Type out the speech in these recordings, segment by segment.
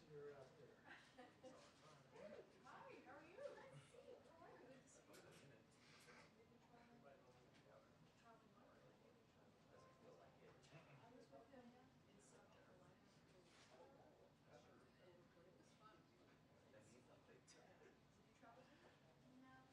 you're out there. Hi, how are you? Nice to see you. How are you? Good to see you. I was with him in South Carolina. And it was fun. Did you travel with him? No. Right.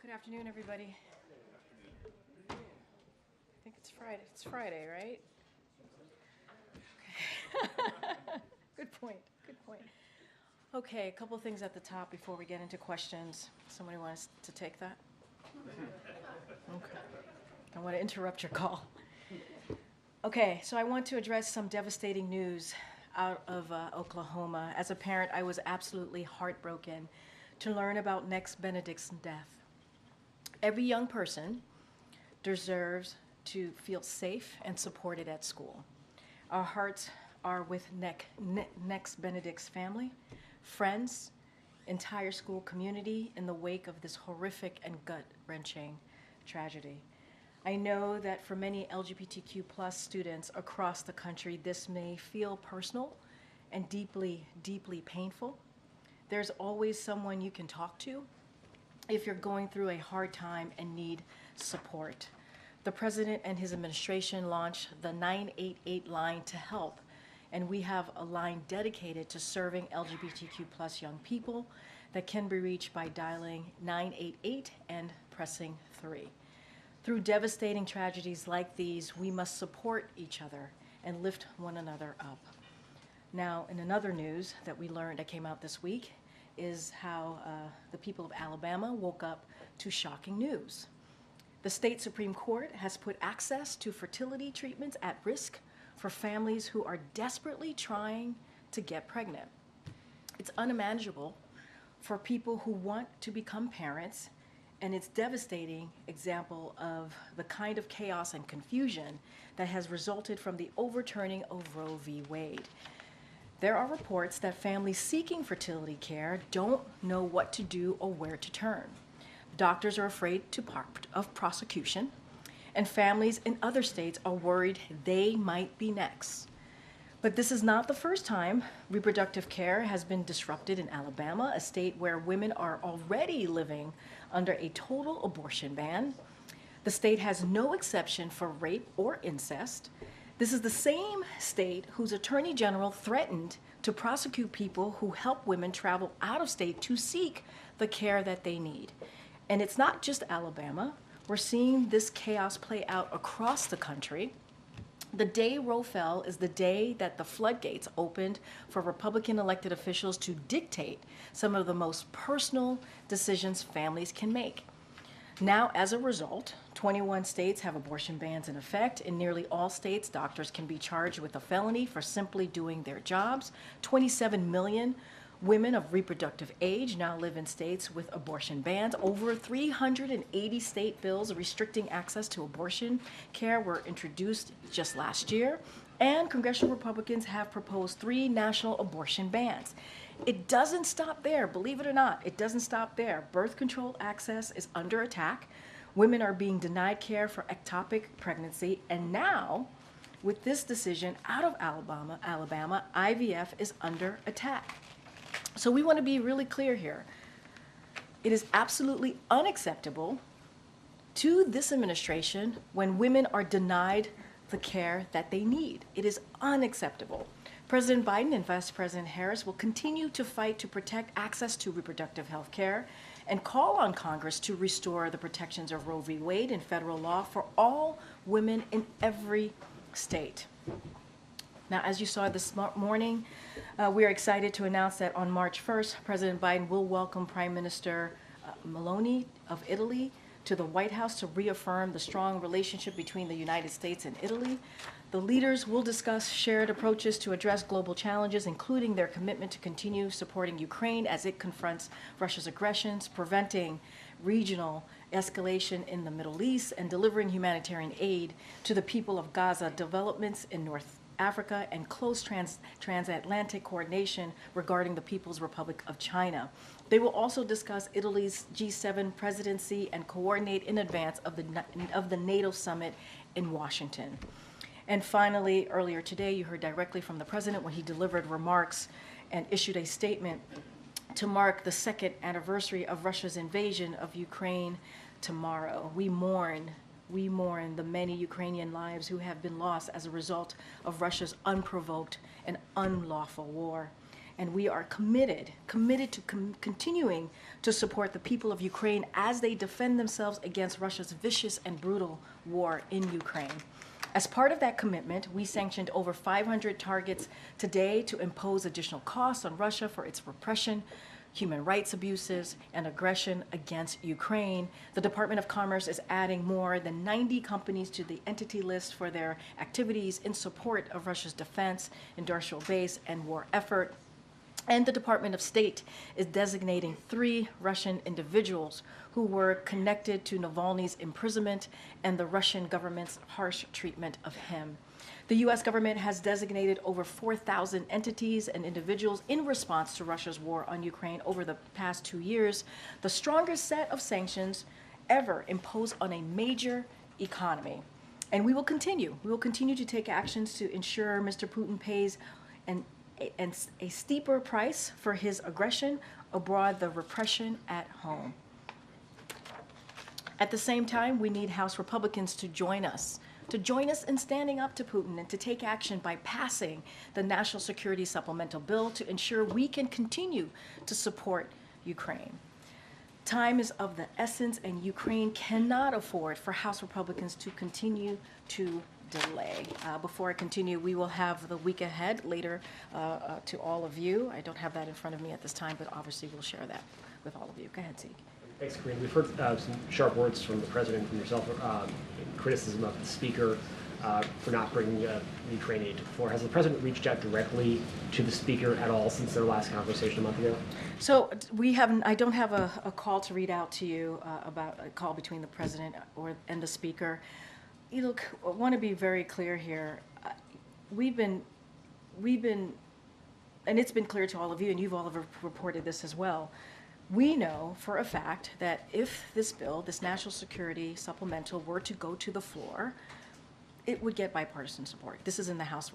Good afternoon, everybody. I think it's Friday. It's Friday, right? Okay. Good point. Good point. Okay, a couple things at the top before we get into questions. Somebody wants to take that? Okay. I want to interrupt your call. Okay, so I want to address some devastating news out of Oklahoma. As a parent, I was absolutely heartbroken to learn about Nex Benedict's death. Every young person deserves to feel safe and supported at school. Our hearts are with Nex Benedict's family, friends, entire school community in the wake of this horrific and gut-wrenching tragedy. I know that for many LGBTQ+ students across the country, this may feel personal and deeply, deeply painful. There's always someone you can talk to if you're going through a hard time and need support. The president and his administration launched the 988 line to help, and we have a line dedicated to serving LGBTQ+ young people that can be reached by dialing 988 and pressing 3. Through devastating tragedies like these, we must support each other and lift one another up. Now, in another news that we learned that came out this week is how the people of Alabama woke up to shocking news. The state Supreme Court has put access to fertility treatments at risk for families who are desperately trying to get pregnant. It's unimaginable for people who want to become parents, and it's a devastating example of the kind of chaos and confusion that has resulted from the overturning of Roe v. Wade. There are reports that families seeking fertility care don't know what to do or where to turn. Doctors are afraid of prosecution, and families in other states are worried they might be next. But this is not the first time reproductive care has been disrupted in Alabama, a state where women are already living under a total abortion ban. The state has no exception for rape or incest. This is the same state whose attorney general threatened to prosecute people who help women travel out of state to seek the care that they need. And it's not just Alabama. We're seeing this chaos play out across the country. The day Roe fell is the day that the floodgates opened for Republican elected officials to dictate some of the most personal decisions families can make. Now, as a result, 21 states have abortion bans in effect. In nearly all states, doctors can be charged with a felony for simply doing their jobs. 27 million women of reproductive age now live in states with abortion bans. Over 380 state bills restricting access to abortion care were introduced just last year, and congressional Republicans have proposed 3 national abortion bans. It doesn't stop there, believe it or not. It doesn't stop there. Birth control access is under attack. Women are being denied care for ectopic pregnancy, and now, with this decision out of Alabama, IVF is under attack. So we want to be really clear here. It is absolutely unacceptable to this administration when women are denied the care that they need. It is unacceptable. President Biden and Vice President Harris will continue to fight to protect access to reproductive health care and call on Congress to restore the protections of Roe v. Wade in federal law for all women in every state. Now, as you saw this morning, we are excited to announce that on March 1st, President Biden will welcome Prime Minister Meloni of Italy to the White House to reaffirm the strong relationship between the United States and Italy. The leaders will discuss shared approaches to address global challenges, including their commitment to continue supporting Ukraine as it confronts Russia's aggressions, preventing regional escalation in the Middle East, and delivering humanitarian aid to the people of Gaza, developments in North Africa, and close transatlantic coordination regarding the People's Republic of China. They will also discuss Italy's G7 presidency and coordinate in advance of the NATO summit in Washington. And finally, earlier today, you heard directly from the president when he delivered remarks and issued a statement to mark the 2nd anniversary of Russia's invasion of Ukraine tomorrow. We mourn the many Ukrainian lives who have been lost as a result of Russia's unprovoked and unlawful war. And we are committed to continuing to support the people of Ukraine as they defend themselves against Russia's vicious and brutal war in Ukraine. As part of that commitment, we sanctioned over 500 targets today to impose additional costs on Russia for its repression, human rights abuses, and aggression against Ukraine. The Department of Commerce is adding more than 90 companies to the entity list for their activities in support of Russia's defense, industrial base, and war effort. And the Department of State is designating 3 Russian individuals who were connected to Navalny's imprisonment and the Russian government's harsh treatment of him. The U.S. government has designated over 4,000 entities and individuals in response to Russia's war on Ukraine over the past 2 years, the strongest set of sanctions ever imposed on a major economy. And we will continue to take actions to ensure Mr. Putin pays a steeper price for his aggression abroad, the repression at home. At the same time, we need House Republicans to join us in standing up to Putin and to take action by passing the National Security Supplemental Bill to ensure we can continue to support Ukraine. Time is of the essence, and Ukraine cannot afford for House Republicans to continue to delay. Before I continue, we will have the week ahead later to all of you. I don't have that in front of me at this time, but obviously we'll share that with all of you. Go ahead, Zeke. Thanks, Karine. We've heard some sharp words from the President, from yourself, criticism of the Speaker for not bringing Ukraine aid to the floor. Has the President reached out directly to the Speaker at all since their last conversation a month ago? So I don't have a call to read out to you about a call between the President and the Speaker. You look, I want to be very clear here. We've been, and it's been clear to all of you, and you've all reported this as well. We know for a fact that if this bill, this national security supplemental, were to go to the floor, it would get bipartisan support. This is in the House,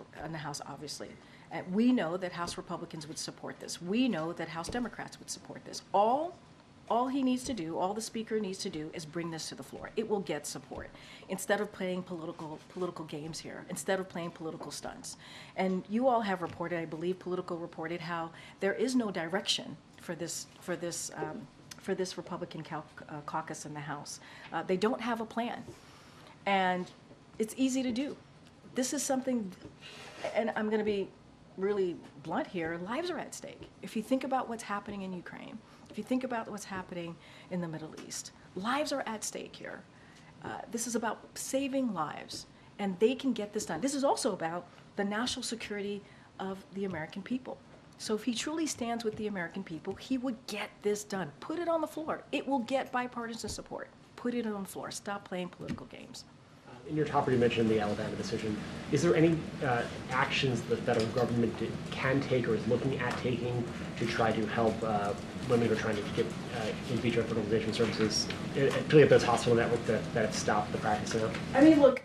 obviously. And we know that House Republicans would support this. We know that House Democrats would support this. All he needs to do, all the Speaker needs to do, is bring this to the floor. It will get support. Instead of playing political games here, instead of playing political stunts. And you all have reported, I believe Politico reported, how there is no direction for this Republican caucus in the House. They don't have a plan, and it's easy to do. This is something, and I'm going to be really blunt here, lives are at stake. If you think about what's happening in Ukraine, if you think about what's happening in the Middle East, lives are at stake here. This is about saving lives, and they can get this done. This is also about the national security of the American people. So if he truly stands with the American people, he would get this done. Put it on the floor. It will get bipartisan support. Put it on the floor. Stop playing political games. In your topper, you mentioned the Alabama decision. Is there any actions the federal government can take or is looking at taking to try to help women who are trying to get in vitro fertilization services, particularly at those hospital networks that have stopped the practice now? I mean, look,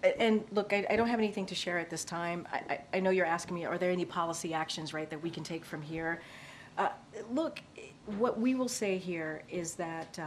I don't have anything to share at this time. I know you're asking me, are there any policy actions, right, that we can take from here? Look, what we will say here is that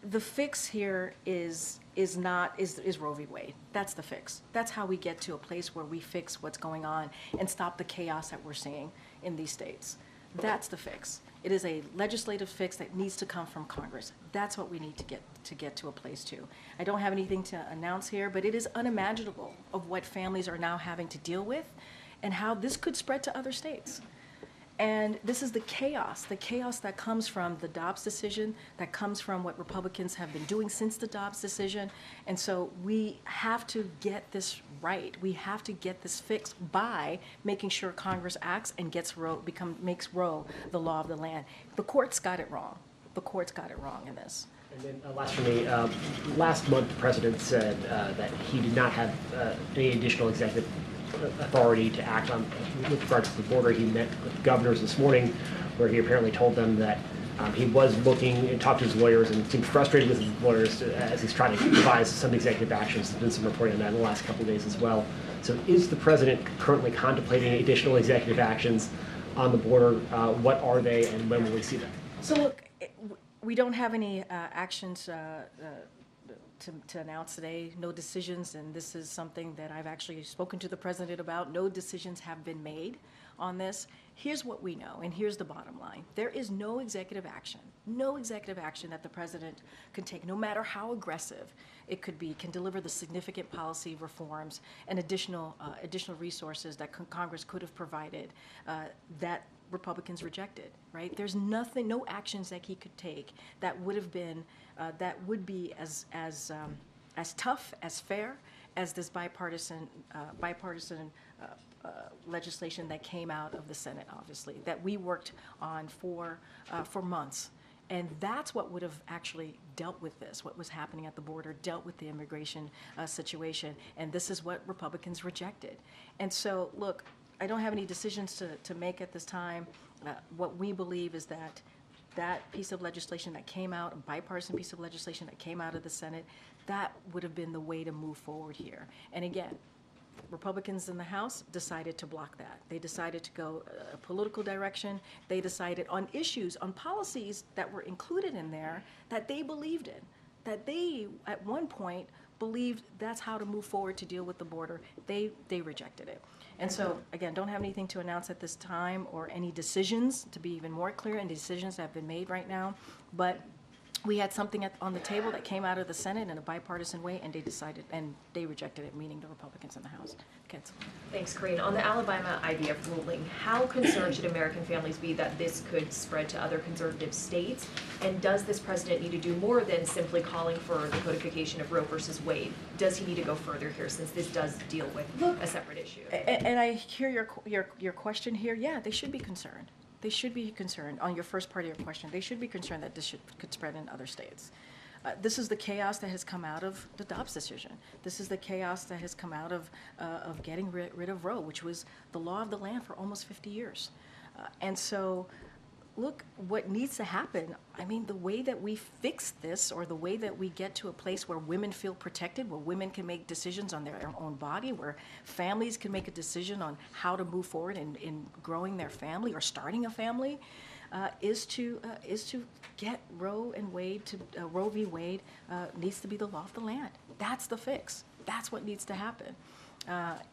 the fix here is Roe v. Wade. That's the fix. That's how we get to a place where we fix what's going on and stop the chaos that we're seeing in these states. That's the fix. It is a legislative fix that needs to come from Congress. That's what we need to get to a place to. I don't have anything to announce here, but it is unimaginable of what families are now having to deal with and how this could spread to other states. And this is the chaos that comes from the Dobbs decision, that comes from what Republicans have been doing since the Dobbs decision. And so we have to get this right. We have to get this fixed by making sure Congress acts and makes Roe the law of the land. The courts got it wrong. The courts got it wrong in this. And then last for me, last month the President said that he did not have any additional executive authority to act on with regards to the border. He met with governors this morning where he apparently told them that he was looking and talked to his lawyers and seemed frustrated with his lawyers as he's trying to devise some executive actions. There's been some reporting on that in the last couple of days as well. So is the President currently contemplating additional executive actions on the border? What are they and when will we see them? So look, we don't have any actions to announce today, no decisions, and this is something that I've actually spoken to the President about. No decisions have been made on this. Here's what we know, and here's the bottom line. There is no executive action that the president can take, no matter how aggressive it could be, can deliver the significant policy reforms and additional resources that Congress could have provided that Republicans rejected, right? There's nothing, no actions that he could take that would have been, that would be as tough, as fair as this bipartisan legislation that came out of the Senate, obviously, that we worked on for months. And that's what would have actually dealt with this, what was happening at the border, dealt with the immigration situation. And this is what Republicans rejected. And so, look, I don't have any decisions to make at this time. What we believe is that that piece of legislation that came out, a bipartisan piece of legislation that came out of the Senate, that would have been the way to move forward here. And again, Republicans in the House decided to block that. They decided to go a political direction. They decided on issues, on policies that were included in there that they believed in, that they, at one point, believed that's how to move forward to deal with the border. They rejected it. And so, again, don't have anything to announce at this time or any decisions, to be even more clear, and decisions that have been made right now. But we had something on the table that came out of the Senate in a bipartisan way, and they decided, and they rejected it, meaning the Republicans in the House. Kids. Thanks, Karine. On the Alabama IVF ruling, how concerned should American families be that this could spread to other conservative states? And does this president need to do more than simply calling for the codification of Roe versus Wade? Does he need to go further here, since this does deal with a separate issue? And I hear your question here. Yeah, they should be concerned. They should be concerned, on your first part of your question, they should be concerned that this could spread in other states. This is the chaos that has come out of the Dobbs decision. This is the chaos that has come out of getting rid of Roe, which was the law of the land for almost 50 years. And so, look, what needs to happen, I mean, the way that we fix this, or the way that we get to a place where women feel protected, where women can make decisions on their own body, where families can make a decision on how to move forward in growing their family or starting a family, is to get Roe and Wade to Roe v. Wade needs to be the law of the land. That's the fix. That's what needs to happen,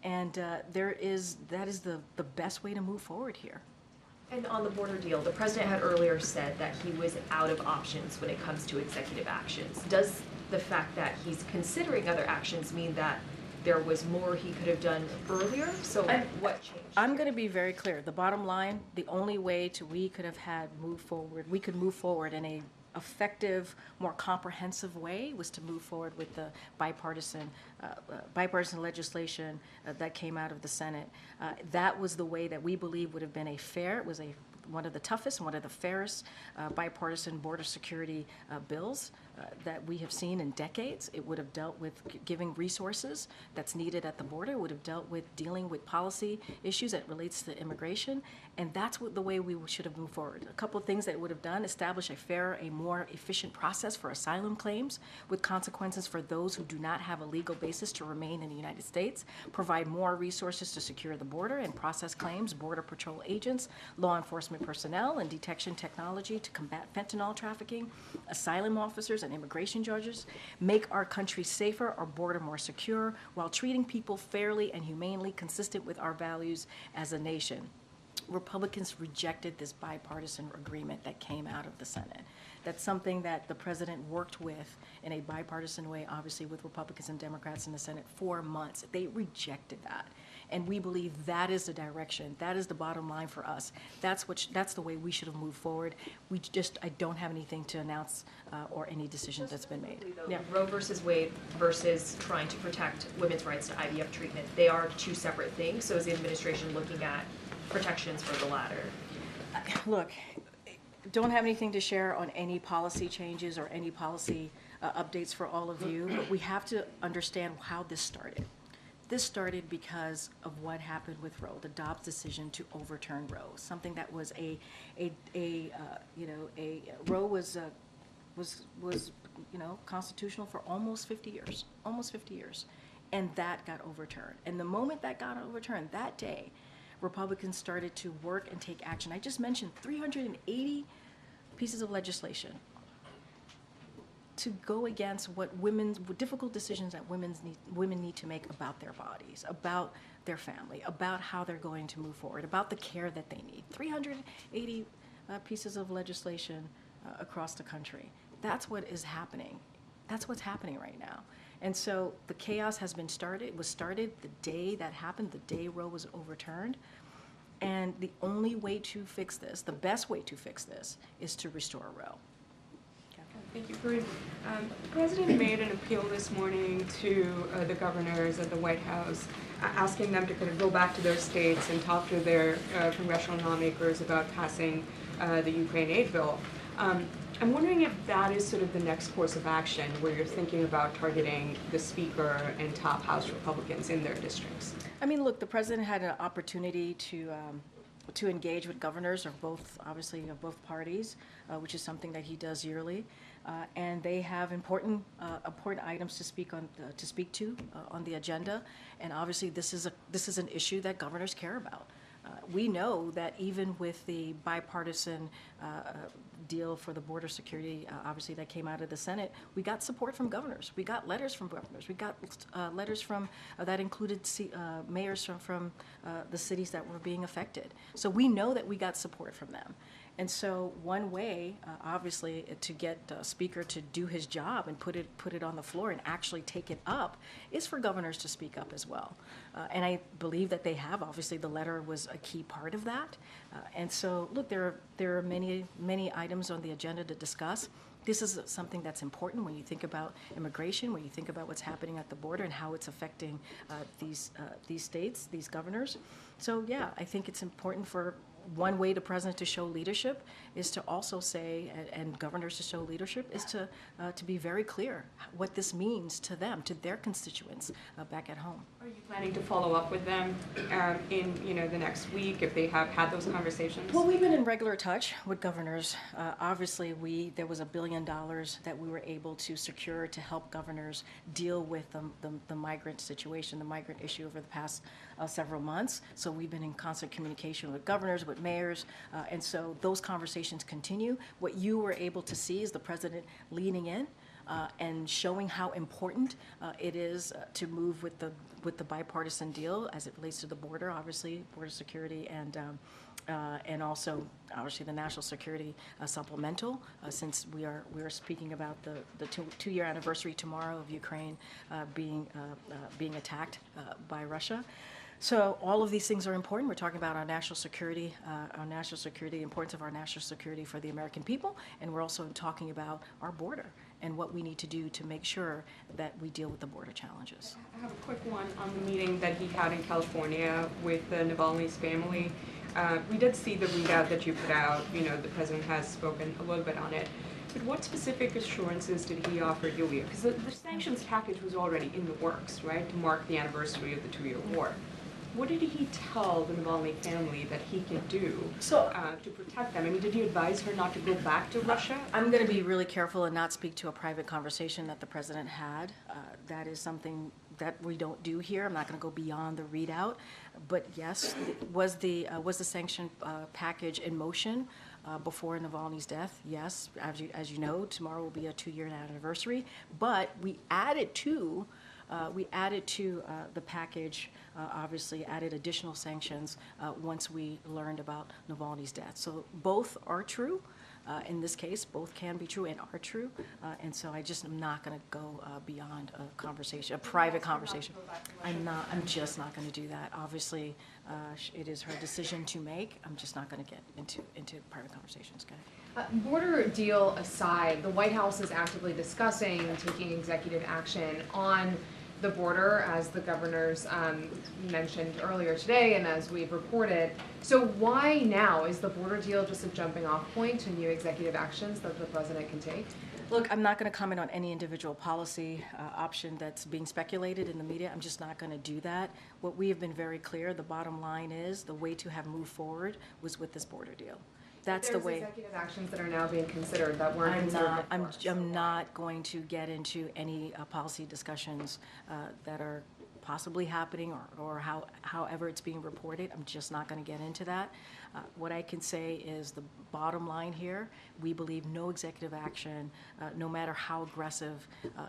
and that is the best way to move forward here. And on the border deal, the president had earlier said that he was out of options when it comes to executive actions. Does the fact that he's considering other actions mean that there was more he could have done earlier? So what changed? I'm going to be very clear. The bottom line, the only way we could move forward in a effective, more comprehensive way was to move forward with the bipartisan legislation that came out of the Senate. That was the way that we believe would have been one of the toughest and one of the fairest bipartisan border security bills that we have seen in decades. It would have dealt with giving resources that's needed at the border. It would have dealt with dealing with policy issues that relates to immigration. And that's the way we should have moved forward. A couple of things that it would have done: establish a more efficient process for asylum claims with consequences for those who do not have a legal basis to remain in the United States, provide more resources to secure the border and process claims, Border Patrol agents, law enforcement personnel, and detection technology to combat fentanyl trafficking, asylum officers and immigration judges, make our country safer, our border more secure, while treating people fairly and humanely, consistent with our values as a nation. Republicans rejected this bipartisan agreement that came out of the Senate. That's something that the president worked with in a bipartisan way, obviously with Republicans and Democrats in the Senate for months. They rejected that. And we believe that is the direction. That is the bottom line for us. That's the way we should have moved forward. I don't have anything to announce or any decisions that's been made. Yeah. Roe versus Wade versus trying to protect women's rights to IVF treatment, they are two separate things. So is the administration looking at protections for the latter? Look, don't have anything to share on any policy changes or any policy updates for all of you, but we have to understand how this started. This started because of what happened with Roe, the Dobbs decision to overturn Roe, something that was Roe was constitutional for almost 50 years, and that got overturned. And the moment that got overturned, that day, Republicans started to work and take action. I just mentioned 380 pieces of legislation to go against what difficult decisions that women need to make about their bodies, about their family, about how they're going to move forward, about the care that they need. 380 pieces of legislation across the country. That's what is happening. That's what's happening right now. And so the chaos has been started. It was started the day that happened, the day Roe was overturned. And the only way to fix this, the best way to fix this, is to restore Roe. Thank you, Karine. The president made an appeal this morning to the governors at the White House, asking them to kind of go back to their states and talk to their congressional lawmakers about passing the Ukraine aid bill. I'm wondering if that is sort of the next course of action, where you're thinking about targeting the Speaker and top House Republicans in their districts. I mean, look, the president had an opportunity to engage with governors of both, obviously, of both parties, which is something that he does yearly, and they have important items to speak to on the agenda. And obviously, this is an issue that governors care about. We know that even with the bipartisan deal for the border security, obviously that came out of the Senate, we got support from governors. We got letters from governors. We got letters from that included mayors from the cities that were being affected. So we know that we got support from them. And so one way, obviously, to get the Speaker to do his job and put it on the floor and actually take it up is for governors to speak up as well. And I believe that they have. Obviously, the letter was a key part of that. And so, look, there are many items on the agenda to discuss. This is something that's important when you think about immigration, when you think about what's happening at the border and how it's affecting these states, these governors. So, yeah, I think it's important for one way the president to show leadership is to also say, and governors to show leadership, is to be very clear what this means to them, to their constituents back at home. Are you planning to follow up with them in the next week if they have had those conversations? Well, we've been in regular touch with governors. Obviously, there was $1 billion that we were able to secure to help governors deal with the migrant situation, the migrant issue over the past several months. So we've been in constant communication with governors, with mayors, and so those conversations continue. What you were able to see is the president leaning in and showing how important it is to move with the bipartisan deal as it relates to the border, obviously border security, and also obviously the national security supplemental. Since we are speaking about the two-year anniversary tomorrow of Ukraine being attacked by Russia. So all of these things are important. We're talking about our national security, the importance of our national security for the American people, and we're also talking about our border and what we need to do to make sure that we deal with the border challenges. I have a quick one on the meeting that he had in California with the Navalny's family. We did see the readout that you put out. The president has spoken a little bit on it. But what specific assurances did he offer Yulia? Because the sanctions package was already in the works, right, to mark the anniversary of the two-year war. What did he tell the Navalny family that he could do to protect them? I mean, did he advise her not to go back to Russia? I'm going to be really careful and not speak to a private conversation that the president had. That is something that we don't do here. I'm not going to go beyond the readout. But yes, was the sanction package in motion before Navalny's death? Yes, as you know, tomorrow will be a 2-year anniversary. But we added to the package, obviously added additional sanctions once we learned about Navalny's death. So both are true. In this case, both can be true and are true. And so I just am not going to go beyond a conversation, a private conversation. I'm just not going to do that. Obviously, it is her decision to make. I'm just not going to get into private conversations, okay? Border deal aside, the White House is actively discussing taking executive action on the border, as the governors mentioned earlier today and as we've reported. So why now? Is the border deal just a jumping off point to new executive actions that the president can take? Look, I'm not going to comment on any individual policy option that's being speculated in the media. I'm just not going to do that. What we have been very clear, the bottom line is the way to have moved forward was with this border deal. That's the way. There's executive actions that are now being considered that weren't considered before. I'm not going to get into any policy discussions that are possibly happening or however it's being reported. I'm just not going to get into that. What I can say is the bottom line here, we believe no executive action, no matter how aggressive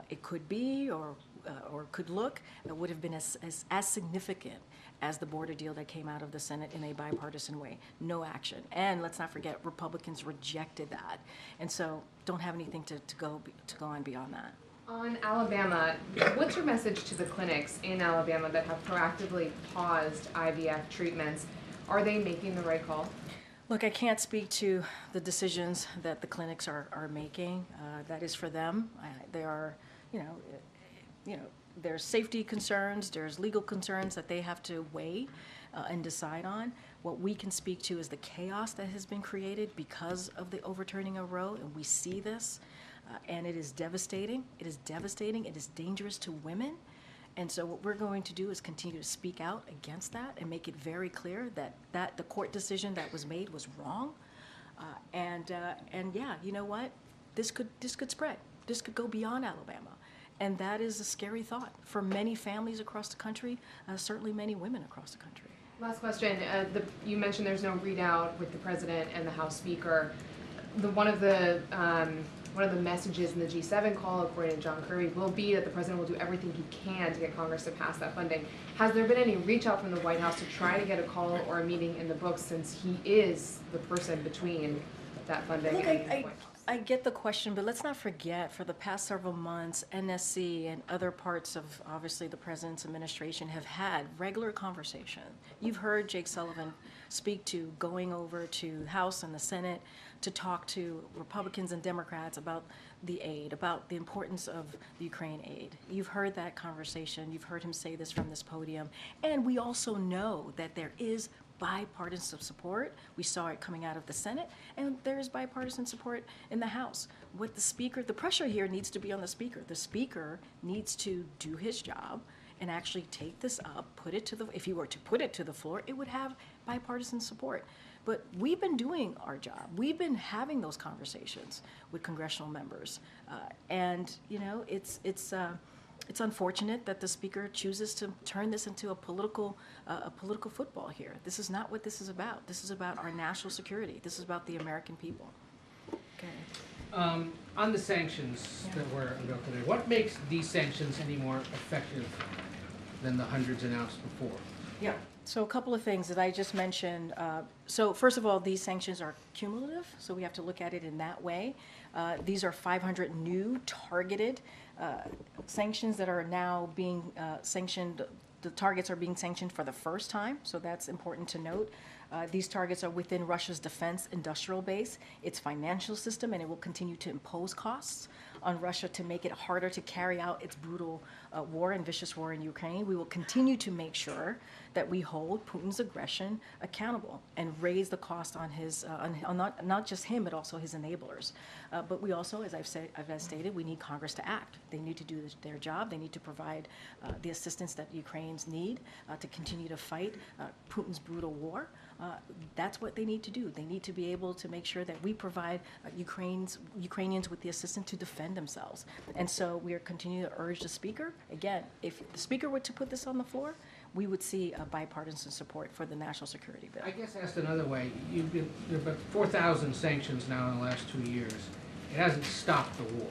it could be or could look, would have been as significant as the border deal that came out of the Senate in a bipartisan way. No action. And let's not forget, Republicans rejected that. And so don't have anything to go on beyond that. On Alabama, what's your message to the clinics in Alabama that have proactively paused IVF treatments? Are they making the right call? Look, I can't speak to the decisions that the clinics are making. That is for them. There are, there's safety concerns, there's legal concerns that they have to weigh and decide on. What we can speak to is the chaos that has been created because of the overturning of Roe, and we see this, and it is devastating. It is devastating. It is dangerous to women. And so what we're going to do is continue to speak out against that and make it very clear that the court decision that was made was wrong. And yeah, you know what? This could spread. This could go beyond Alabama. And that is a scary thought for many families across the country, certainly many women across the country. Last question. You mentioned there's no readout with the president and the House Speaker. One of the messages in the G7 call, according to John Kirby, will be that the president will do everything he can to get Congress to pass that funding. Has there been any reach out from the White House to try to get a call or a meeting in the books, since he is the person between that funding Look, and the White House? I get the question, but let's not forget, for the past several months, NSC and other parts of, obviously, the president's administration have had regular conversation. You've heard Jake Sullivan speak to going over to the House and the Senate to talk to Republicans and Democrats about the aid, about the importance of the Ukraine aid. You've heard that conversation. You've heard him say this from this podium. And we also know that there is bipartisan support. We saw it coming out of the Senate, and there is bipartisan support in the House. What the Speaker, the pressure here needs to be on the Speaker. The Speaker needs to do his job and actually take this up, if he were to put it to the floor, it would have bipartisan support. But we've been doing our job. We've been having those conversations with congressional members. And, it's unfortunate that the Speaker chooses to turn this into a political football here. This is not what this is about. This is about our national security. This is about the American people. Okay. On the sanctions that were unveiled today, what makes these sanctions any more effective than the hundreds announced before? Yeah. So a couple of things that I just mentioned. So first of all, these sanctions are cumulative, so we have to look at it in that way. These are 500 new targeted sanctions that are now being sanctioned. The targets are being sanctioned for the first time, so that's important to note. These targets are within Russia's defense industrial base, its financial system, and it will continue to impose costs on Russia to make it harder to carry out its brutal war and vicious war in Ukraine. We will continue to make sure that we hold Putin's aggression accountable and raise the cost on his, on not just him, but also his enablers. But we also, as I've stated, we need Congress to act. They need to do their job. They need to provide the assistance that Ukrainians need to continue to fight Putin's brutal war. That's what they need to do. They need to be able to make sure that we provide Ukrainians with the assistance to defend themselves. And so we are continuing to urge the Speaker. Again, if the Speaker were to put this on the floor, we would see a bipartisan support for the national security bill. I guess asked another way, there are about 4,000 sanctions now in the last 2 years. It hasn't stopped the war.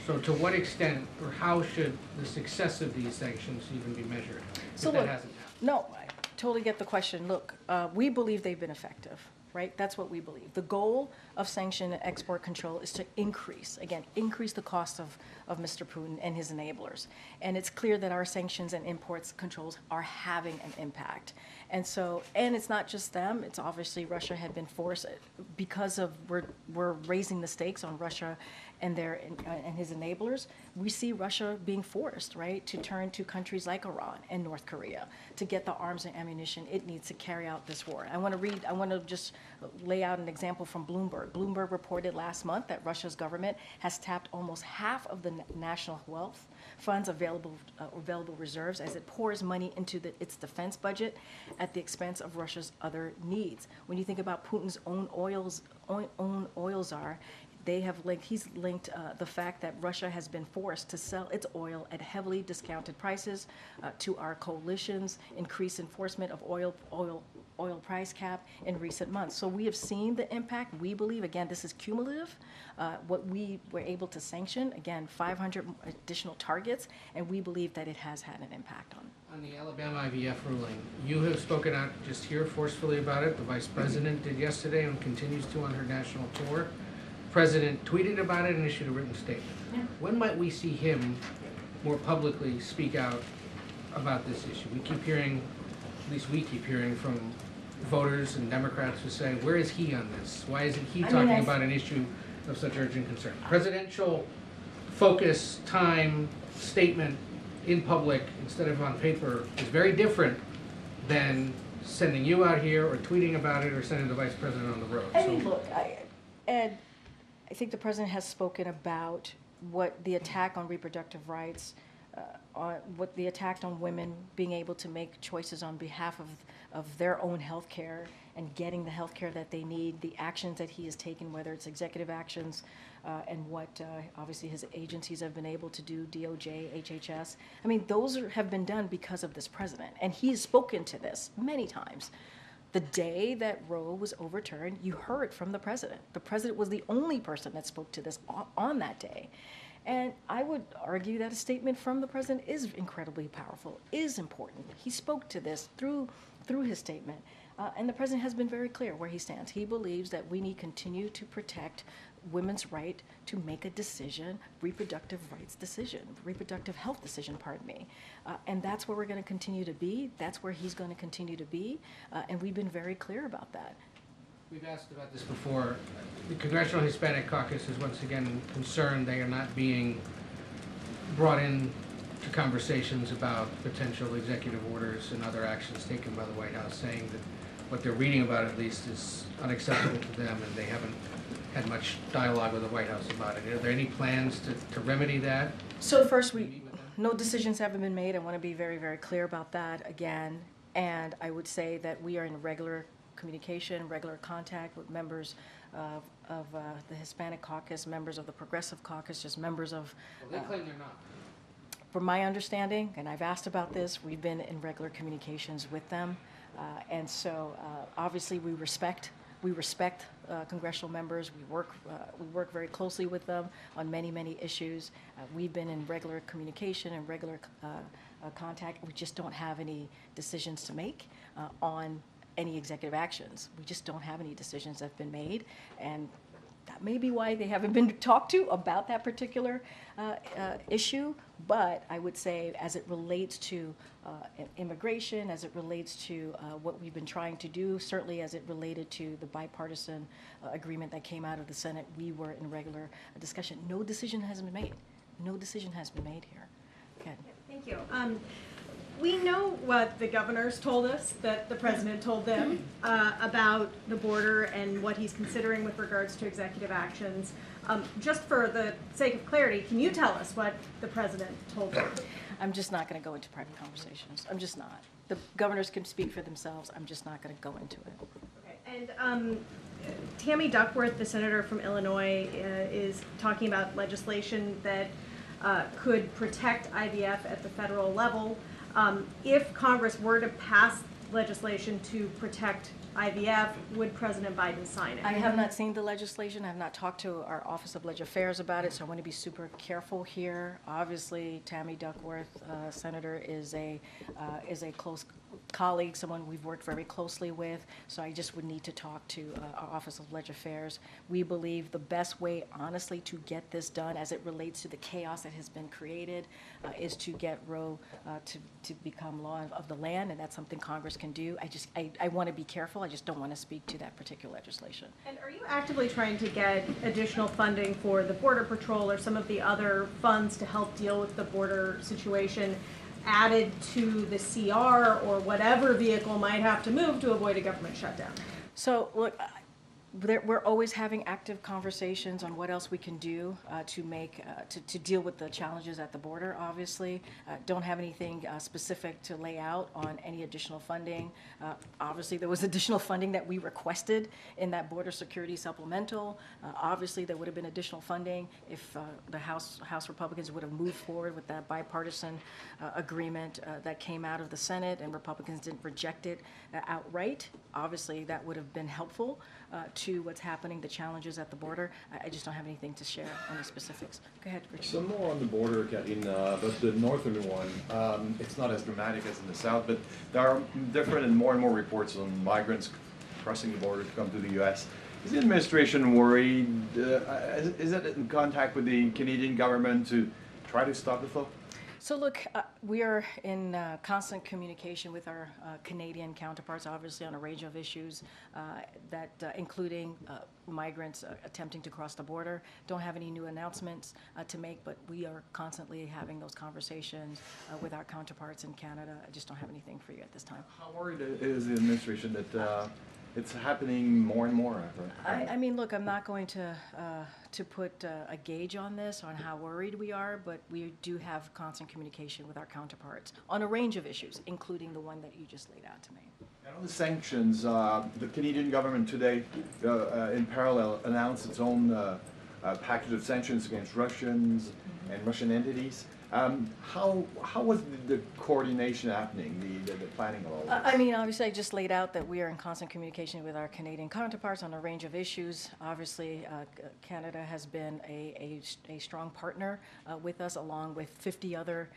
So to what extent or how should the success of these sanctions even be measured if that hasn't happened? No, I totally get the question. Look, we believe they've been effective, right? That's what we believe. The goal of sanction and export control is to increase the cost of Mr. Putin and his enablers. And it's clear that our sanctions and imports controls are having an impact. And so, and it's not just them, it's obviously Russia had been forced, because of we're raising the stakes on Russia and his enablers. We see Russia being forced, right, to turn to countries like Iran and North Korea to get the arms and ammunition it needs to carry out this war. I want to just lay out an example from Bloomberg. Bloomberg reported last month that Russia's government has tapped almost half of the national wealth funds available reserves as it pours money into its defense budget at the expense of Russia's other needs. When you think about Putin's own oil czar, he's linked the fact that Russia has been forced to sell its oil at heavily discounted prices to our coalition's increased enforcement of oil price cap in recent months. So we have seen the impact. We believe, again, this is cumulative. What we were able to sanction, again, 500 additional targets, and we believe that it has had an impact on. On the Alabama IVF ruling, you have spoken out just here forcefully about it. The Vice President did yesterday and continues to on her national tour. The President tweeted about it and issued a written statement. Yeah. When might we see him more publicly speak out about this issue? We keep hearing, at least we keep hearing from voters and Democrats who say, where is he on this? Why isn't he talking about an issue of such urgent concern? Presidential focus, time, statement in public instead of on paper is very different than sending you out here or tweeting about it or sending the Vice President on the road. I mean, look, Ed, I think the President has spoken about what the attack on reproductive rights, what the attack on women being able to make choices on behalf of their own health care and getting the health care that they need, the actions that he has taken, whether it's executive actions and what obviously his agencies have been able to do, DOJ, HHS. I mean, those have been done because of this president. And he has spoken to this many times. The day that Roe was overturned, you heard from the president. The president was the only person that spoke to this on that day. And I would argue that a statement from the president is incredibly powerful, is important. He spoke to this through his statement. And the president has been very clear where he stands. He believes that we need to continue to protect women's right to make a decision, reproductive health decision, pardon me. And that's where we're going to continue to be. That's where he's going to continue to be. And we've been very clear about that. We've asked about this before. The Congressional Hispanic Caucus is once again concerned they are not being brought in to conversations about potential executive orders and other actions taken by the White House, saying that what they're reading about at least is unacceptable to them and they haven't had much dialogue with the White House about it. Are there any plans to remedy that? So first, no decisions haven't been made. I want to be very, very clear about that again. And I would say that we are in regular communication, regular contact with members of the Hispanic Caucus, members of the Progressive Caucus, just members of... Well, they claim they're not. From my understanding, and I've asked about this, we've been in regular communications with them. And so obviously we respect congressional members. We work very closely with them on many, many issues. We've been in regular communication and regular contact. We just don't have any decisions to make on any executive actions. We just don't have any decisions that have been made, and that may be why they haven't been talked to about that particular issue. But I would say, as it relates to immigration, as it relates to what we've been trying to do, certainly as it related to the bipartisan agreement that came out of the Senate, we were in regular discussion. No decision has been made. No decision has been made here. Okay. Thank you. We know what the governors told us, that the president told them about the border and what he's considering with regards to executive actions. Just for the sake of clarity, can you tell us what the president told them? I'm just not going to go into private conversations. I'm just not. The governors can speak for themselves. I'm just not going to go into it. Okay. And Tammy Duckworth, the senator from Illinois, is talking about legislation that could protect IVF at the federal level. If Congress were to pass legislation to protect IVF, would President Biden sign it? I have not seen the legislation. I have not talked to our Office of Legislative Affairs about it, so I want to be super careful here. Obviously, Tammy Duckworth, Senator, is a close colleague, someone we've worked very closely with, so I just would need to talk to our Office of Legislative Affairs. We believe the best way, honestly, to get this done as it relates to the chaos that has been created is to get Roe to become law of the land, and that's something Congress can do. I want to be careful. I just don't want to speak to that particular legislation. And are you actively trying to get additional funding for the Border Patrol or some of the other funds to help deal with the border situation added to the CR or whatever vehicle might have to move to avoid a government shutdown? So, look, we're always having active conversations on what else we can do to make, to deal with the challenges at the border, obviously. Don't have anything specific to lay out on any additional funding. Obviously, there was additional funding that we requested in that border security supplemental. Obviously, there would have been additional funding if the House Republicans would have moved forward with that bipartisan agreement that came out of the Senate, and Republicans didn't reject it outright. Obviously, that would have been helpful to what's happening, the challenges at the border. I just don't have anything to share on the specifics. Go ahead, Richard. Some more on the border, Karine, but the northern one, it's not as dramatic as in the south, but there are different and more reports on migrants crossing the border to come to the U.S. Is the administration worried? Is it in contact with the Canadian government to try to stop the flow? So look, we are in constant communication with our Canadian counterparts, obviously on a range of issues, including migrants attempting to cross the border. Don't have any new announcements to make, but we are constantly having those conversations with our counterparts in Canada. I just don't have anything for you at this time. How worried is the administration that it's happening more and more? I mean, look, I'm not going to put a gauge on this, on how worried we are, but we do have constant communication with our counterparts on a range of issues, including the one that you just laid out to me. And on the sanctions, the Canadian government today, in parallel, announced its own package of sanctions against Russians and Russian entities. How was the coordination happening, the planning of all this? I mean, obviously, I just laid out that we are in constant communication with our Canadian counterparts on a range of issues. Obviously, Canada has been a strong partner with us, along with 50 or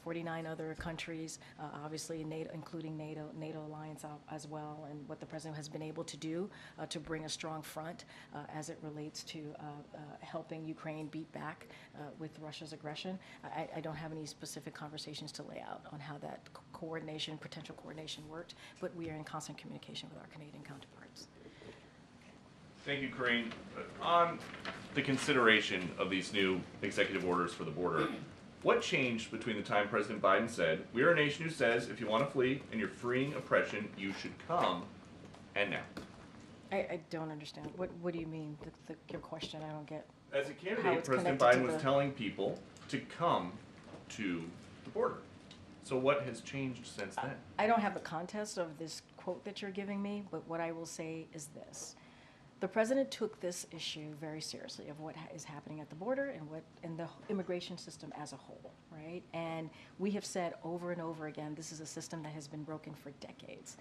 49 other countries, obviously, NATO, including NATO alliance as well, and what the president has been able to do to bring a strong front as it relates to helping Ukraine beat back with Russia's aggression. I don't have any specific conversations to lay out on how that potential coordination worked, but we are in constant communication with our Canadian counterparts. Thank you, Karine. On the consideration of these new executive orders for the border, what changed between the time President Biden said, "We are a nation who says if you want to flee and you're freeing oppression, you should come," and now? I don't understand. What do you mean? Your question, I don't get. As a How candidate, it's President connected Biden to was the- telling people to come to the border. So what has changed since then? I don't have the context of this quote that you're giving me, but what I will say is this. The president took this issue very seriously of what is happening at the border and the immigration system as a whole, right? And we have said over and over again, this is a system that has been broken for decades.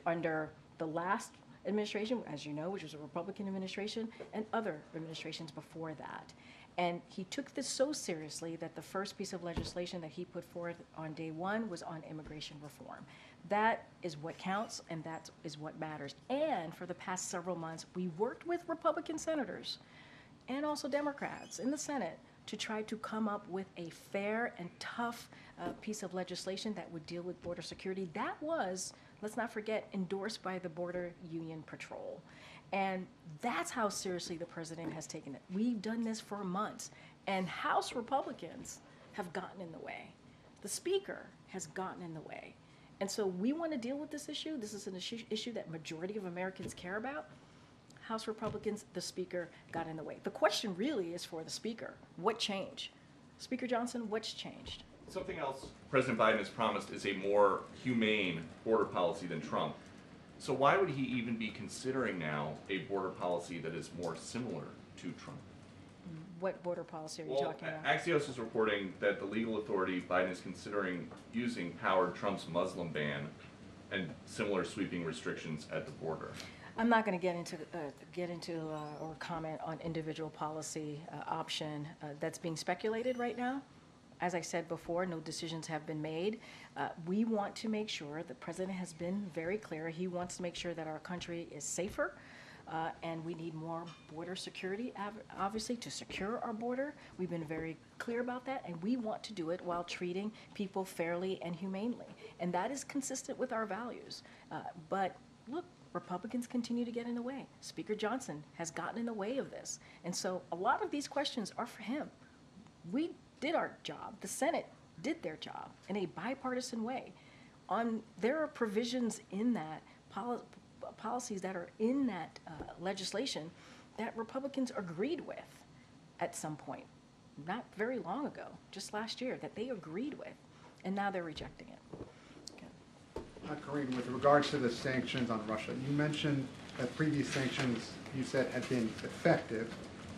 Under the last administration, as you know, which was a Republican administration, and other administrations before that. And he took this so seriously that the first piece of legislation that he put forth on day one was on immigration reform. That is what counts, and that is what matters. And for the past several months, we worked with Republican senators and also Democrats in the Senate to try to come up with a fair and tough piece of legislation that would deal with border security. That was, let's not forget, endorsed by the Border Union Patrol. And that's how seriously the president has taken it. We've done this for months, and House Republicans have gotten in the way. The Speaker has gotten in the way. And so we want to deal with this issue. This is an issue that majority of Americans care about. House Republicans, the Speaker got in the way. The question really is for the Speaker. What changed? Speaker Johnson, what's changed? Something else President Biden has promised is a more humane border policy than Trump. So why would he even be considering now a border policy that is more similar to Trump? What border policy are you Well, talking about? Axios is reporting that the legal authority Biden is considering using powered Trump's Muslim ban and similar sweeping restrictions at the border. I'm not going to get into or comment on individual policy option that's being speculated right now. As I said before, no decisions have been made. We want to make sure, the president has been very clear, he wants to make sure that our country is safer, and we need more border security, obviously, to secure our border. We've been very clear about that, and we want to do it while treating people fairly and humanely. And that is consistent with our values. But look, Republicans continue to get in the way. Speaker Johnson has gotten in the way of this. And so a lot of these questions are for him. We did our job. The Senate did their job in a bipartisan way. There are provisions in that policies that are in that legislation that Republicans agreed with at some point, not very long ago, just last year, that they agreed with, and now they're rejecting it. Karine, with regards to the sanctions on Russia, you mentioned that previous sanctions, you said, had been effective,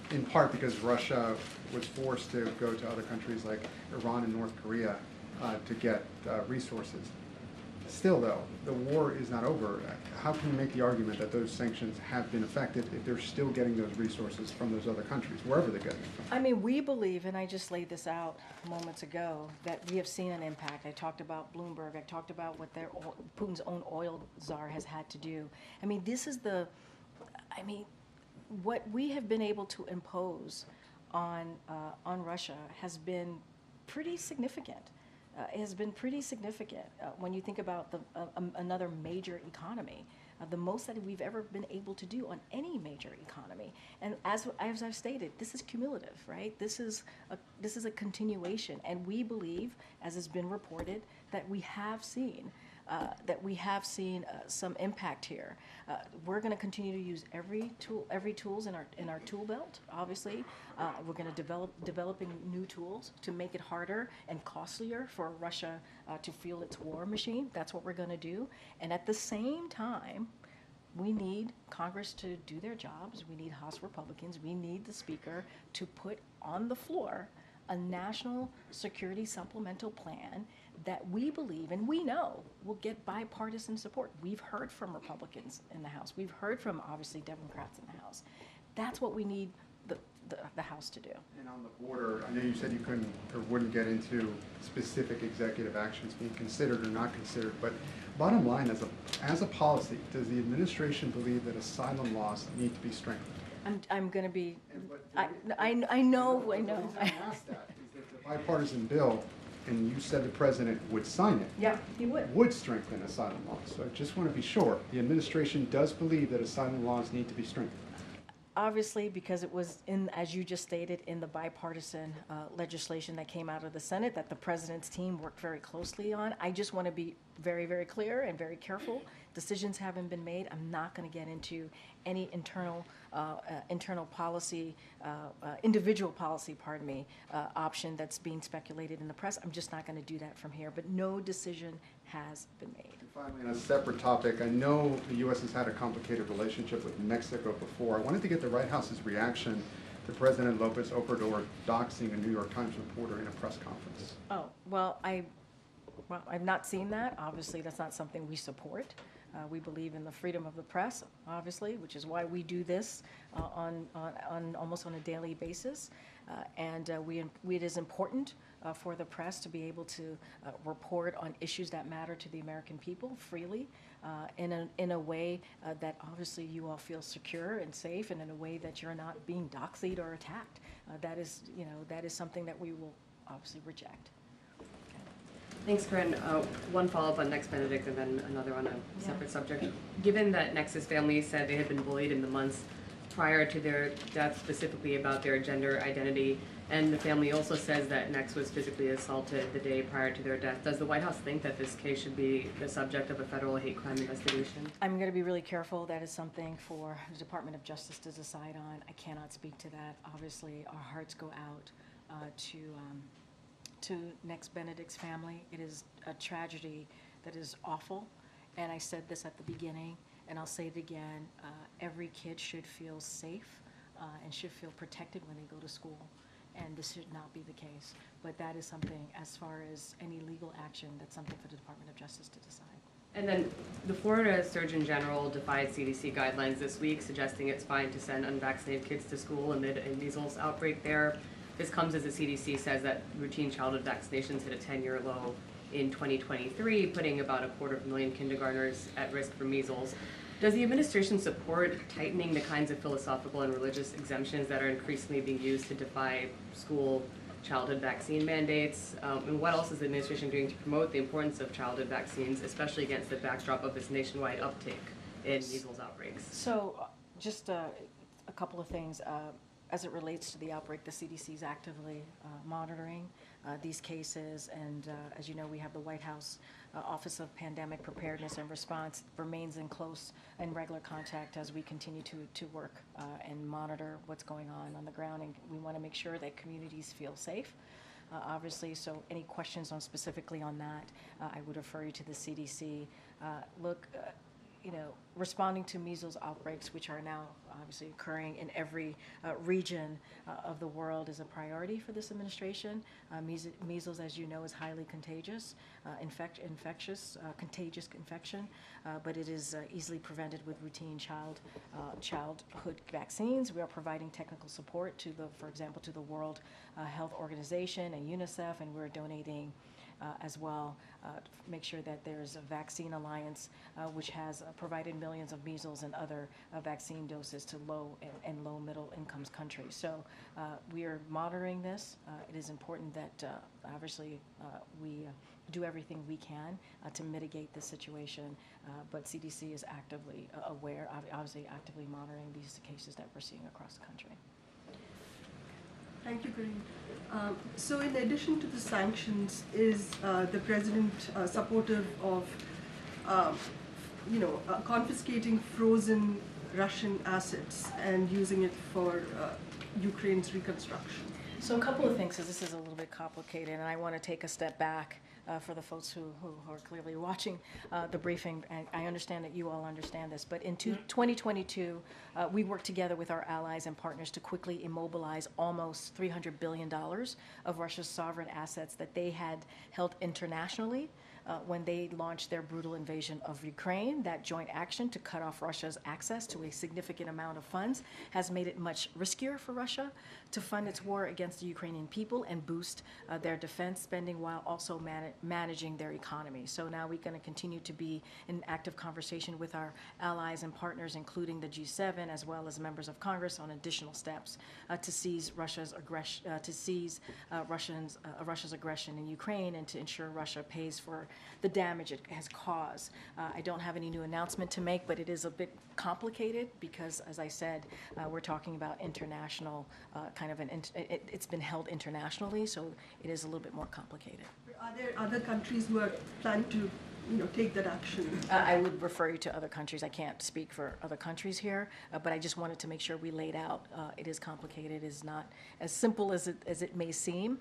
in part because Russia was forced to go to other countries like Iran and North Korea to get resources. Still, though, the war is not over. How can you make the argument that those sanctions have been effective if they're still getting those resources from those other countries, wherever they're getting it from? I mean, we believe, and I just laid this out moments ago, that we have seen an impact. I talked about Bloomberg. I talked about what Putin's own oil czar has had to do. I mean, this is what we have been able to impose on Russia has been pretty significant. It has been pretty significant when you think about another major economy, the most that we've ever been able to do on any major economy. And as I've stated, this is cumulative, right? This is a continuation, and we believe, as has been reported, that we have seen some impact here. We're going to continue to use every tools in our tool belt. Obviously, we're going to developing new tools to make it harder and costlier for Russia to fuel its war machine. That's what we're going to do. And at the same time, we need Congress to do their jobs. We need House Republicans. We need the Speaker to put on the floor a national security supplemental plan that we believe and we know will get bipartisan support. We've heard from Republicans in the House. We've heard from, obviously, Democrats in the House. That's what we need the House to do. And on the border, I know you said you couldn't or wouldn't get into specific executive actions being considered or not considered, but bottom line, as a policy, does the administration believe that asylum laws need to be strengthened? I'm going to be, I know. The reason I asked that is that the bipartisan bill, and you said the president would sign it. Yeah, he would. Strengthen asylum laws. So I just want to be sure, the administration does believe that asylum laws need to be strengthened. Obviously, because it was as you just stated, in the bipartisan legislation that came out of the Senate that the president's team worked very closely on. I just want to be very, very clear and very careful. Decisions haven't been made. I'm not going to get into any internal policy, individual policy, option that's being speculated in the press. I'm just not going to do that from here. But no decision has been made. And finally, on a separate topic, I know the U.S. has had a complicated relationship with Mexico before. I wanted to get the White House's reaction to President Lopez Obrador doxing a New York Times reporter in a press conference. Oh, well, I've not seen that. Obviously, that's not something we support. We believe in the freedom of the press, obviously, which is why we do this on almost on a daily basis. It is important for the press to be able to report on issues that matter to the American people freely, in a way that obviously you all feel secure and safe, and in a way that you're not being doxied or attacked. That is something that we will obviously reject. Thanks, Karine. One follow-up on Next Benedict and then another on a separate subject. Given that Nex's family said they had been bullied in the months prior to their death, specifically about their gender identity, and the family also says that Nex was physically assaulted the day prior to their death, does the White House think that this case should be the subject of a federal hate crime investigation? I'm going to be really careful. That is something for the Department of Justice to decide on. I cannot speak to that. Obviously, our hearts go out to Nex Benedict's family. It is a tragedy that is awful, and I said this at the beginning, and I'll say it again. Every kid should feel safe and should feel protected when they go to school, and this should not be the case. But that is something, as far as any legal action, that's something for the Department of Justice to decide. And then the Florida Surgeon General defied CDC guidelines this week, suggesting it's fine to send unvaccinated kids to school amid a measles outbreak there. This comes as the CDC says that routine childhood vaccinations hit a 10-year low in 2023, putting about 250,000 kindergartners at risk for measles. Does the administration support tightening the kinds of philosophical and religious exemptions that are increasingly being used to defy school childhood vaccine mandates? And what else is the administration doing to promote the importance of childhood vaccines, especially against the backdrop of this nationwide uptick in measles outbreaks? So just a couple of things. as it relates to the outbreak, the CDC is actively monitoring these cases, and as you know, we have the White House Office of Pandemic Preparedness and Response remains in close and regular contact as we continue to work and monitor what's going on the ground, and we want to make sure that communities feel safe. Obviously, so any questions on specifically on that, I would refer you to the CDC. Look, responding to measles outbreaks, which are now obviously occurring in every region of the world, is a priority for this administration. Measles, as you know, is highly contagious, contagious infection, but it is easily prevented with routine childhood vaccines. We are providing technical support to for example, to the World Health Organization and UNICEF, and we're donating as well to make sure that there's a vaccine alliance which has provided millions of measles and other vaccine doses to low and low middle income countries. So we are monitoring this. It is important that obviously we do everything we can to mitigate the situation, but CDC is actively aware, obviously actively monitoring these cases that we're seeing across the country. Thank you, Karine. So in addition to the sanctions, is the president supportive of, confiscating frozen Russian assets and using it for Ukraine's reconstruction? So a couple of things, because this is a little bit complicated, and I want to take a step back for the folks who are clearly watching the briefing. And I understand that you all understand this, but in 2022, we worked together with our allies and partners to quickly immobilize almost $300 billion of Russia's sovereign assets that they had held internationally when they launched their brutal invasion of Ukraine. That joint action to cut off Russia's access to a significant amount of funds has made it much riskier for Russia to fund its war against the Ukrainian people and boost their defense spending while also managing their economy. So now we're going to continue to be in active conversation with our allies and partners, including the G7, as well as members of Congress, on additional steps to seize Russia's aggression in Ukraine and to ensure Russia pays for the damage it has caused. I don't have any new announcement to make, but it is a bit complicated because, as I said, we're talking about international it's been held internationally, so it is a little bit more complicated. Are there other countries who are planning to, take that action? I would refer you to other countries. I can't speak for other countries here, but I just wanted to make sure we laid out. It is complicated. It is not as simple as it may seem,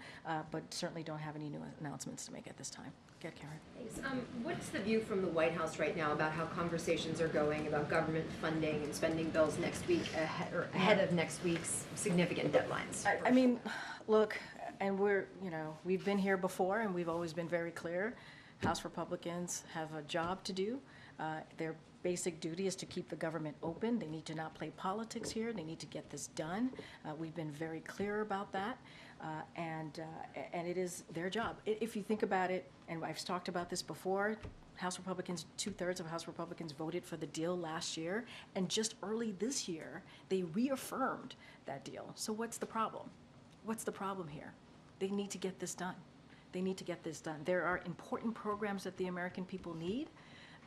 but certainly don't have any new announcements to make at this time. Get Karen. Thanks. What's the view from the White House right now about how conversations are going about government funding and spending bills next week ahead of next week's significant deadlines? I mean, look, and we've been here before, and we've always been very clear. House Republicans have a job to do. Their basic duty is to keep the government open. They need to not play politics here. They need to get this done. We've been very clear about that, and it is their job. If you think about it, and I've talked about this before, House Republicans, 2/3 of House Republicans voted for the deal last year, and just early this year, they reaffirmed that deal. So what's the problem? What's the problem here? They need to get this done. They need to get this done. There are important programs that the American people need,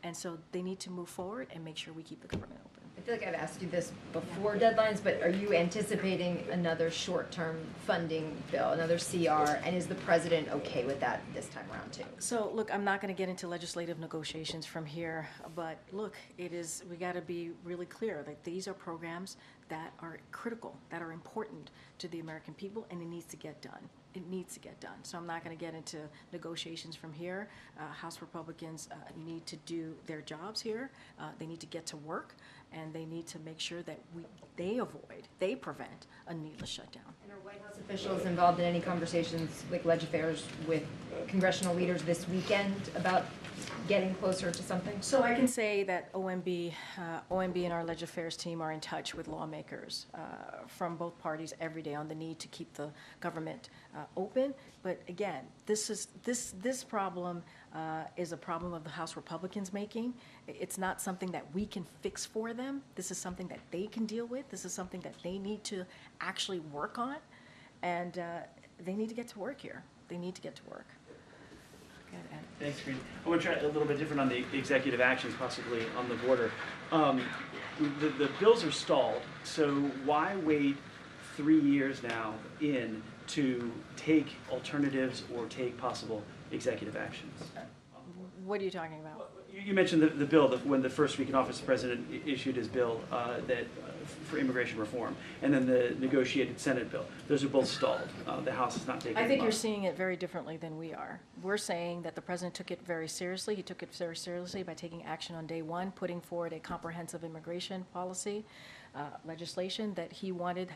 and so they need to move forward and make sure we keep the government open. I feel like I've asked you this before deadlines, but are you anticipating another short-term funding bill, another CR, and is the president okay with that this time around too? So look, I'm not going to get into legislative negotiations from here, but look, we got to be really clear that these are programs that are critical, that are important to the American people, and it needs to get done. It needs to get done. So I'm not going to get into negotiations from here. House Republicans need to do their jobs here. They need to get to work, and they need to make sure that they prevent a needless shutdown. And are White House officials involved in any conversations, like legislators, with congressional leaders this weekend about getting closer to something? So I can say that OMB and our Leg Affairs team are in touch with lawmakers from both parties every day on the need to keep the government open. But again, this problem is a problem of the House Republicans making. It's not something that we can fix for them. This is something that they can deal with. This is something that they need to actually work on, and they need to get to work here. They need to get to work. Thanks, Karine. I want to try a little bit different on the executive actions, possibly on the border. The bills are stalled, so why wait 3 years now in to take alternatives or take possible executive actions? What are you talking about? You mentioned the bill, when the first week in office, the president issued his bill for immigration reform, and then the negotiated Senate bill. Those are both stalled. The House is not taking I them think you're up. seeing it very differently than we are. We're saying that the president took it very seriously. He took it very seriously by taking action on day one, putting forward a comprehensive immigration policy legislation that he wanted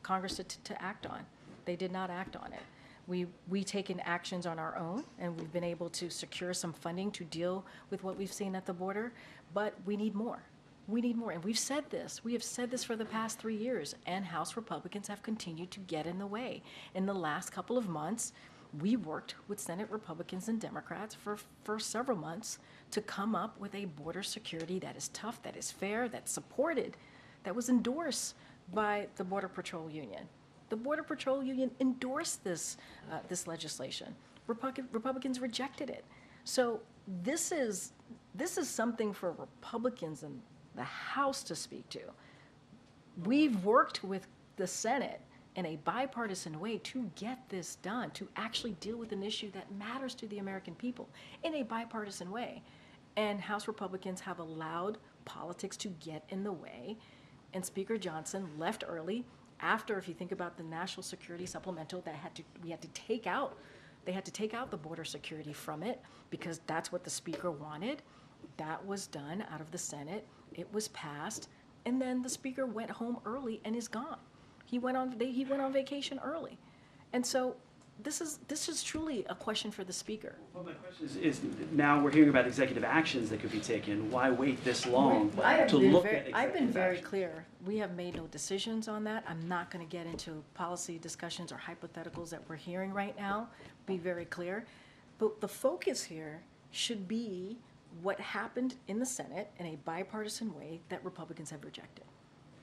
Congress to act on. They did not act on it. We taken actions on our own, and we've been able to secure some funding to deal with what we've seen at the border, but we need more. We need more, and we've said this. We have said this for the past 3 years, and House Republicans have continued to get in the way. In the last couple of months, we worked with Senate Republicans and Democrats for several months to come up with a border security that is tough, that is fair, that's supported, that was endorsed by the Border Patrol Union. The Border Patrol Union endorsed this legislation. Republicans rejected it. So this is something for Republicans in the House to speak to. We've worked with the Senate in a bipartisan way to get this done, to actually deal with an issue that matters to the American people in a bipartisan way. And House Republicans have allowed politics to get in the way, and Speaker Johnson left early after, if you think about the national security supplemental that we had to take out, they had to take out the border security from it because that's what the speaker wanted. That was done out of the Senate. It was passed, and then the speaker went home early and is gone. He went on vacation early, and so this is truly a question for the speaker. Well, my question is now we're hearing about executive actions that could be taken. Why wait this long to look at executive I've been very actions? clear. We have made no decisions on that. I'm not going to get into policy discussions or hypotheticals that we're hearing right now. Be very clear. But the focus here should be what happened in the Senate in a bipartisan way that Republicans have rejected.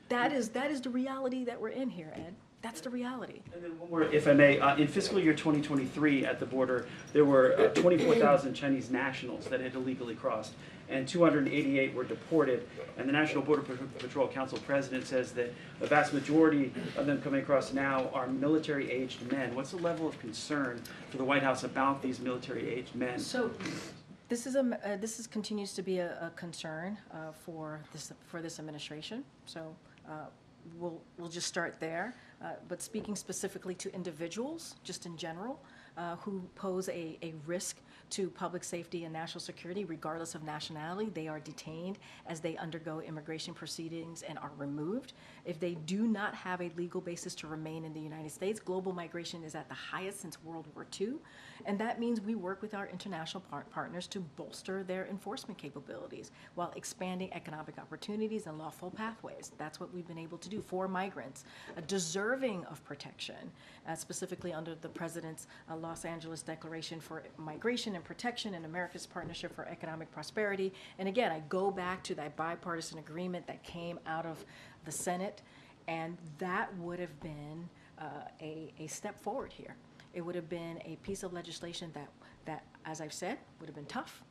That is the reality that we're in here, Ed. That's the reality. And then one more, if I may, in fiscal year 2023 at the border, there were 24,000 Chinese nationals that had illegally crossed, and 288 were deported. And the National Border Patrol Council president says that the vast majority of them coming across now are military-aged men. What's the level of concern for the White House about these military-aged men? So this continues to be a concern for this administration. So we'll just start there. But speaking specifically to individuals, just in general, who pose a risk to public safety and national security, regardless of nationality, they are detained as they undergo immigration proceedings and are removed. If they do not have a legal basis to remain in the United States, global migration is at the highest since World War II. And that means we work with our international partners to bolster their enforcement capabilities while expanding economic opportunities and lawful pathways. That's what we've been able to do for migrants, deserving of protection, specifically under the President's Los Angeles Declaration for Migration and Protection and America's Partnership for Economic Prosperity. And again, I go back to that bipartisan agreement that came out of the Senate, and that would have been a step forward here. It would have been a piece of legislation that, as I've said, would have been tough,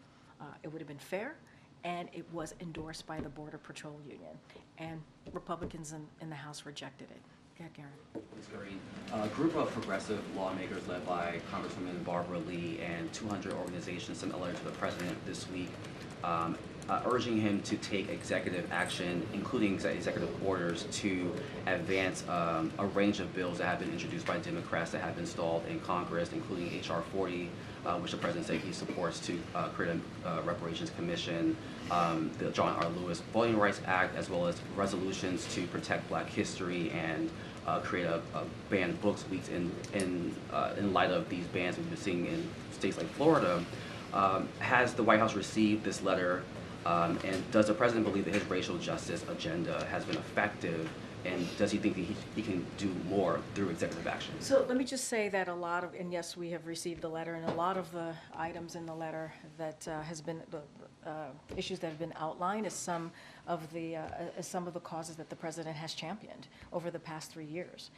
it would have been fair, and it was endorsed by the Border Patrol Union. And Republicans in the House rejected it. Go ahead, Karen. Ms. Karine, a group of progressive lawmakers led by Congresswoman Barbara Lee and 200 organizations sent a letter to the president this week urging him to take executive action, including executive orders, to advance a range of bills that have been introduced by Democrats that have been stalled in Congress, including H.R. 40, which the president said he supports, to create a reparations commission, the John R. Lewis Voting Rights Act, as well as resolutions to protect Black history and create a ban books weeks in light of these bans we've been seeing in states like Florida. Has the White House received this letter, and does the president believe that his racial justice agenda has been effective, and does he think that he can do more through executive action? So let me just say that a lot of, and yes, we have received the letter, and a lot of the items in the letter that has been, issues that have been outlined is some some of the causes that the president has championed over the past 3 years.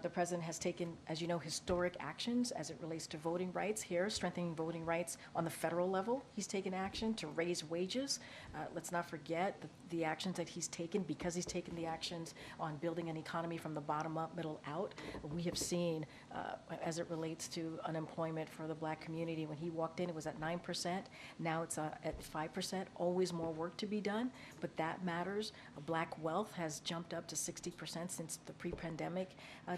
The president has taken, as you know, historic actions as it relates to voting rights here, strengthening voting rights on the federal level. He's taken action to raise wages. Let's not forget the actions that he's taken, because he's taken the actions on building an economy from the bottom up, middle out. We have seen, as it relates to unemployment for the Black community, when he walked in, it was at 9%. Now it's at 5%. Always more work to be done, but that matters. Black wealth has jumped up to 60% since the pre-pandemic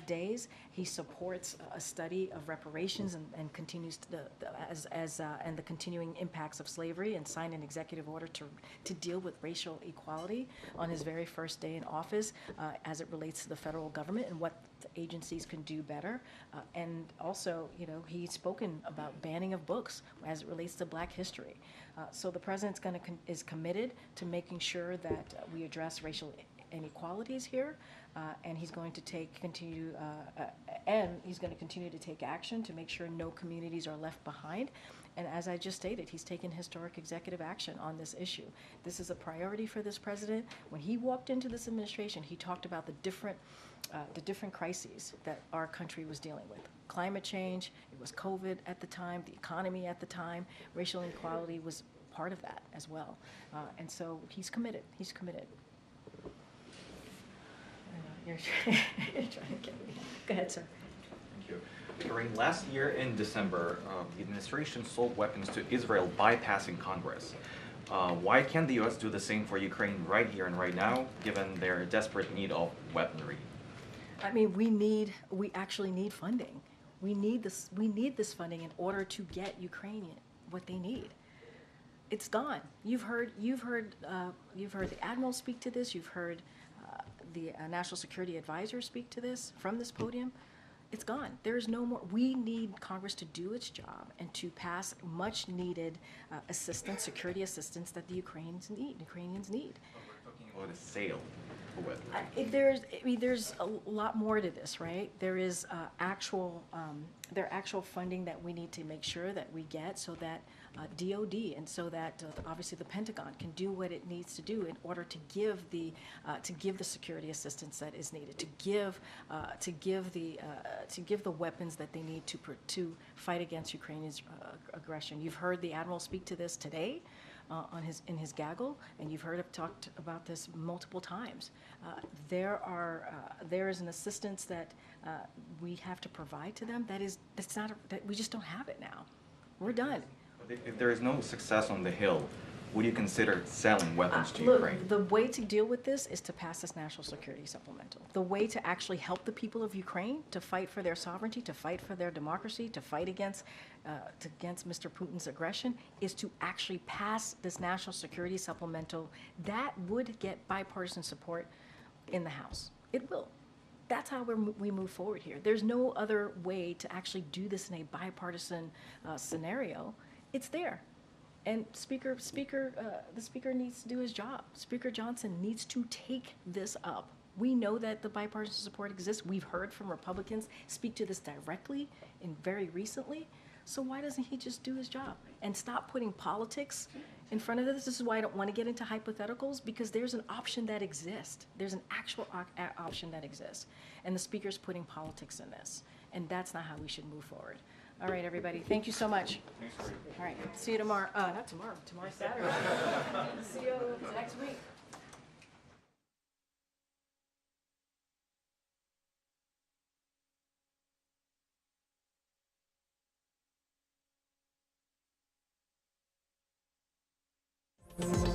days. He supports a study of reparations and continues and the continuing impacts of slavery, and signed an executive order to deal with racial equality on his very first day in office, as it relates to the federal government and what the agencies can do better. And also, he's spoken about banning of books as it relates to Black history. So the president's is committed to making sure that we address racial inequalities here, and he's going to continue to take action to make sure no communities are left behind. And as I just stated, he's taken historic executive action on this issue. This is a priority for this president. When he walked into this administration, he talked about the different crises that our country was dealing with. Climate change, it was COVID at the time, the economy at the time, racial inequality was part of that as well. And so he's committed. He's committed. You're trying to get me. Go ahead, sir. Thank you. Karine, last year in December, the administration sold weapons to Israel bypassing Congress. Why can't the U.S. do the same for Ukraine right here and right now, given their desperate need of weaponry? I mean, we actually need funding. We need this funding in order to get Ukraine what they need. It's gone. You've heard the admiral speak to this. You've heard the National Security Advisor speak to this from this podium. It's gone. There is no more. We need Congress to do its job and to pass much needed assistance, security assistance that the Ukrainians need. We're talking about a sale of weaponry. There's a lot more to this, right? There is actual funding that we need to make sure that we get, so that DOD and so that obviously the Pentagon can do what it needs to do in order to give the security assistance that is needed, to give the weapons that they need to fight against Ukraine's aggression. You've heard the admiral speak to this today in his gaggle, and you've heard him talk about this multiple times. There is an assistance that we have to provide to them that we just don't have it now. We're done. If there is no success on the Hill, would you consider selling weapons to Look, Ukraine? the way to deal with this is to pass this national security supplemental. The way to actually help the people of Ukraine to fight for their sovereignty, to fight for their democracy, to fight against Mr. Putin's aggression is to actually pass this national security supplemental that would get bipartisan support in the House. It will. That's how we move forward here. There's no other way to actually do this in a bipartisan scenario. It's there. And the speaker needs to do his job. Speaker Johnson needs to take this up. We know that the bipartisan support exists. We've heard from Republicans speak to this directly and very recently. So why doesn't he just do his job and stop putting politics in front of this? This is why I don't want to get into hypotheticals, because there's an option that exists. There's an actual option that exists. And the speaker's putting politics in this. And that's not how we should move forward. All right, everybody. Thank you so much. Thanks, Karine. All right. See you tomorrow. Not tomorrow. Tomorrow's Saturday. See you next week. Thank you.